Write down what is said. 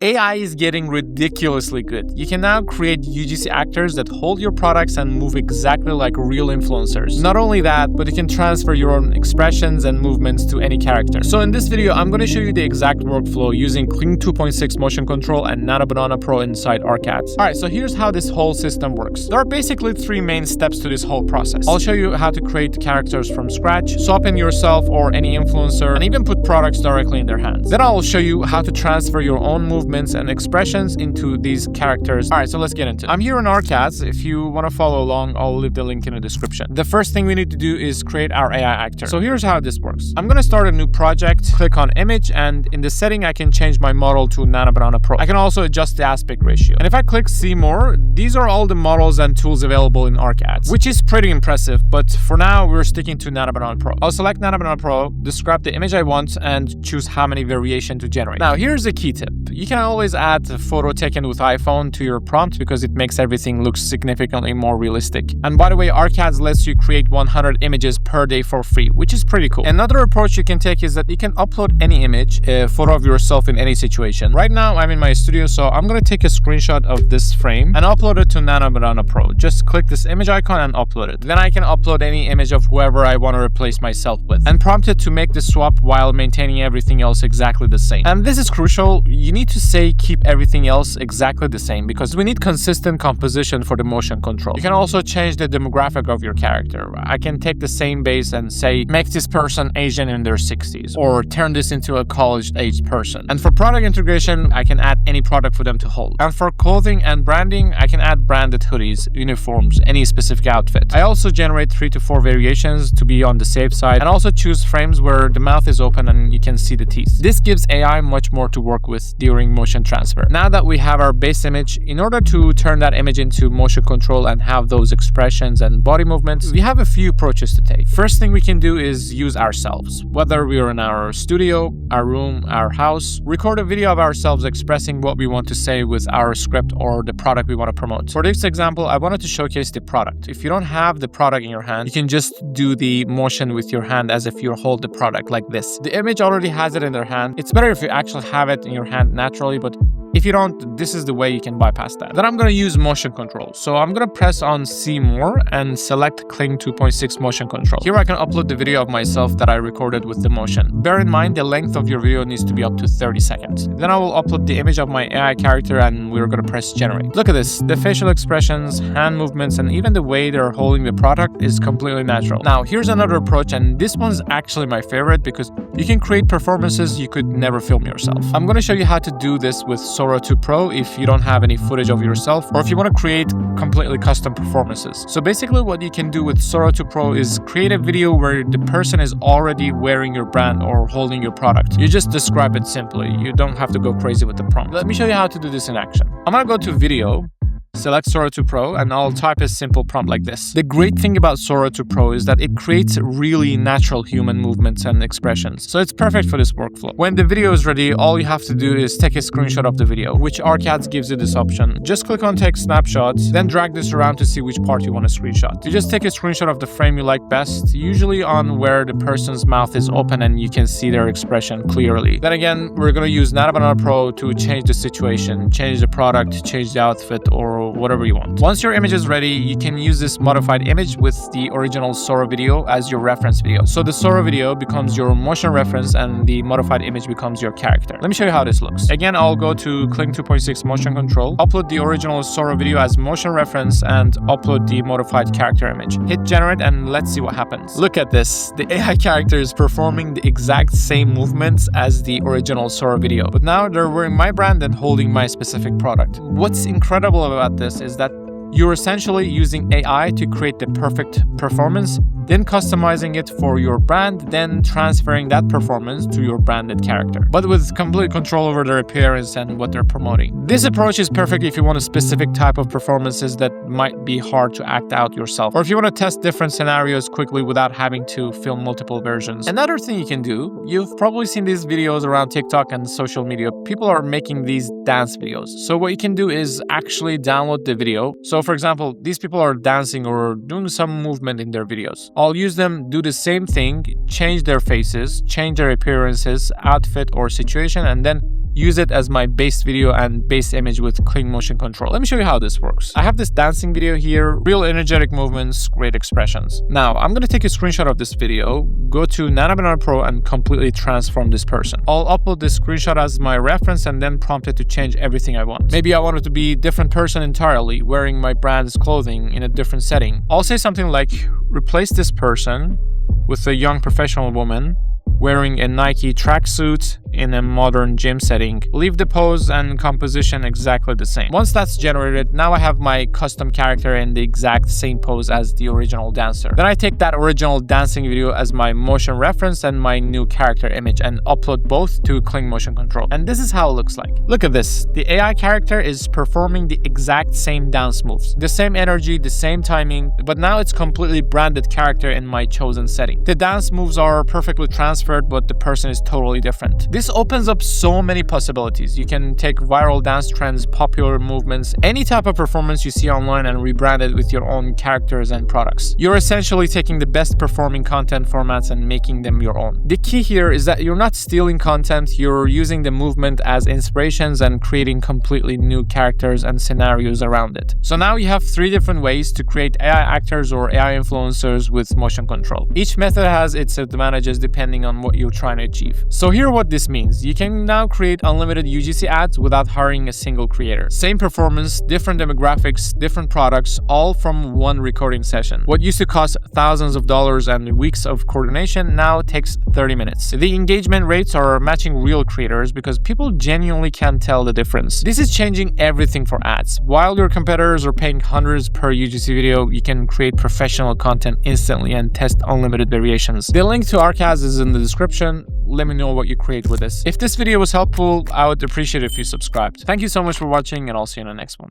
AI is getting ridiculously good. You can now create UGC actors that hold your products and move exactly like real influencers. Not only that, but you can transfer your own expressions and movements to any character. So in this video, I'm going to show you the exact workflow using Kling 2.6 Motion Control and Nano Banana Pro inside ArcAds. Alright, so here's how this whole system works. There are basically 3 main steps to this whole process. I'll show you how to create characters from scratch, swap in yourself or any influencer, and even put products directly in their hands. Then I'll show you how to transfer your own movements and expressions into these characters. Alright, so let's get into it. I'm here in ArcAds. If you want to follow along, I'll leave the link in the description. The first thing we need to do is create our AI actor. So here's how this works. I'm going to start a new project, click on image, and in the setting I can change my model to Nano Banana Pro. I can also adjust the aspect ratio. And if I click see more, these are all the models and tools available in ArcAds, which is pretty impressive, but for now we're sticking to Nano Banana Pro. I'll select Nano Banana Pro, describe the image I want, and choose how many variations to generate. Now here's a key tip. You can always add a photo taken with iPhone to your prompt because it makes everything look significantly more realistic. And by the way, ArcAds lets you create 100 images per day for free, which is pretty cool. Another approach you can take is that you can upload any image, a photo of yourself in any situation. Right now I'm in my studio, so I'm going to take a screenshot of this frame and upload it to Nano Banana Pro. Just click this image icon and upload it. Then I can upload any image of whoever I want to replace myself with and prompt it to make the swap while maintaining everything else exactly the same. And this is crucial. You need to say keep everything else exactly the same because we need consistent composition for the motion control. You can also change the demographic of your character. I can take the same base and say make this person Asian in their 60s or turn this into a college-aged person. And for product integration, I can add any product for them to hold. And for clothing and branding, I can add branded hoodies, uniforms, any specific outfit. I also generate 3 to 4 variations to be on the safe side and also choose frames where the mouth is open and you can see the teeth. This gives AI much more to work with during motion transfer. Now that we have our base image, in order to turn that image into motion control and have those expressions and body movements, we have a few approaches to take. First thing we can do is use ourselves. Whether we are in our studio, our room, our house, record a video of ourselves expressing what we want to say with our script or the product we want to promote. For this example, I wanted to showcase the product. If you don't have the product in your hand, you can just do the motion with your hand as if you hold the product like this. The image already has it in their hand. It's better if you actually have it in your hand naturally, but if you don't, this is the way you can bypass that. Then I'm going to use motion control. So I'm going to press on see more and select Kling 2.6 motion control. Here I can upload the video of myself that I recorded with the motion. Bear in mind the length of your video needs to be up to 30 seconds. Then I will upload the image of my AI character and we're going to press generate. Look at this. The facial expressions, hand movements, and even the way they're holding the product is completely natural. Now here's another approach, and this one's actually my favorite because you can create performances you could never film yourself. I'm going to show you how to do this with Sora 2 Pro if you don't have any footage of yourself or if you want to create completely custom performances. So basically what you can do with Sora 2 Pro is create a video where the person is already wearing your brand or holding your product. You just describe it simply. You don't have to go crazy with the prompt. Let me show you how to do this in action. I'm going to go to video, select Sora 2 Pro, and I'll type a simple prompt like this. The great thing about Sora 2 Pro is that it creates really natural human movements and expressions, so it's perfect for this workflow. When the video is ready, all you have to do is take a screenshot of the video, which ArcAds gives you this option. Just click on take snapshots, then drag this around to see which part you want to screenshot. You just take a screenshot of the frame you like best, usually on where the person's mouth is open and you can see their expression clearly. Then again, we're going to use Nano Banana Pro to change the situation, change the product, change the outfit, or whatever you want. Once your image is ready, you can use this modified image with the original Sora video as your reference video. So the Sora video becomes your motion reference and the modified image becomes your character. Let me show you how this looks. Again, I'll go to Kling 2.6 motion control, upload the original Sora video as motion reference and upload the modified character image. Hit generate and let's see what happens. Look at this. The AI character is performing the exact same movements as the original Sora video, but now they're wearing my brand and holding my specific product. What's incredible about this is that you're essentially using AI to create the perfect performance, then customizing it for your brand, then transferring that performance to your branded character, but with complete control over their appearance and what they're promoting. This approach is perfect if you want a specific type of performances that might be hard to act out yourself, or if you want to test different scenarios quickly without having to film multiple versions. Another thing you can do, you've probably seen these videos around TikTok and social media. People are making these dance videos. So what you can do is actually download the video. So for example, these people are dancing or doing some movement in their videos. I'll use them, do the same thing, change their faces, change their appearances, outfit or situation, and then use it as my base video and base image with Kling Motion Control. Let me show you how this works. I have this dancing video here, real energetic movements, great expressions. Now, I'm going to take a screenshot of this video, go to Nano Banana Pro and completely transform this person. I'll upload this screenshot as my reference and then prompt it to change everything I want. Maybe I want it to be a different person entirely, wearing my brand's clothing in a different setting. I'll say something like, replace this person with a young professional woman wearing a Nike tracksuit in a modern gym setting. Leave the pose and composition exactly the same. Once that's generated, now I have my custom character in the exact same pose as the original dancer. Then I take that original dancing video as my motion reference and my new character image and upload both to Kling Motion Control. And this is how it looks like. Look at this. The AI character is performing the exact same dance moves, the same energy, the same timing, but now it's completely branded character in my chosen setting. The dance moves are perfectly transferred, but the person is totally different. This opens up so many possibilities. You can take viral dance trends, popular movements, any type of performance you see online and rebrand it with your own characters and products. You're essentially taking the best performing content formats and making them your own. The key here is that you're not stealing content, you're using the movement as inspirations and creating completely new characters and scenarios around it. So now you have 3 different ways to create AI actors or AI influencers with motion control. Each method has its advantages depending on what you're trying to achieve. So here what this means. You can now create unlimited UGC ads without hiring a single creator. Same performance, different demographics, different products, all from one recording session. What used to cost thousands of dollars and weeks of coordination now takes 30 minutes. The engagement rates are matching real creators because people genuinely can tell the difference. This is changing everything for ads. While your competitors are paying hundreds per UGC video, you can create professional content instantly and test unlimited variations. The link to Arcaz is in the description. Let me know what you create with this. If this video was helpful, I would appreciate it if you subscribed. Thank you so much for watching, and I'll see you in the next one.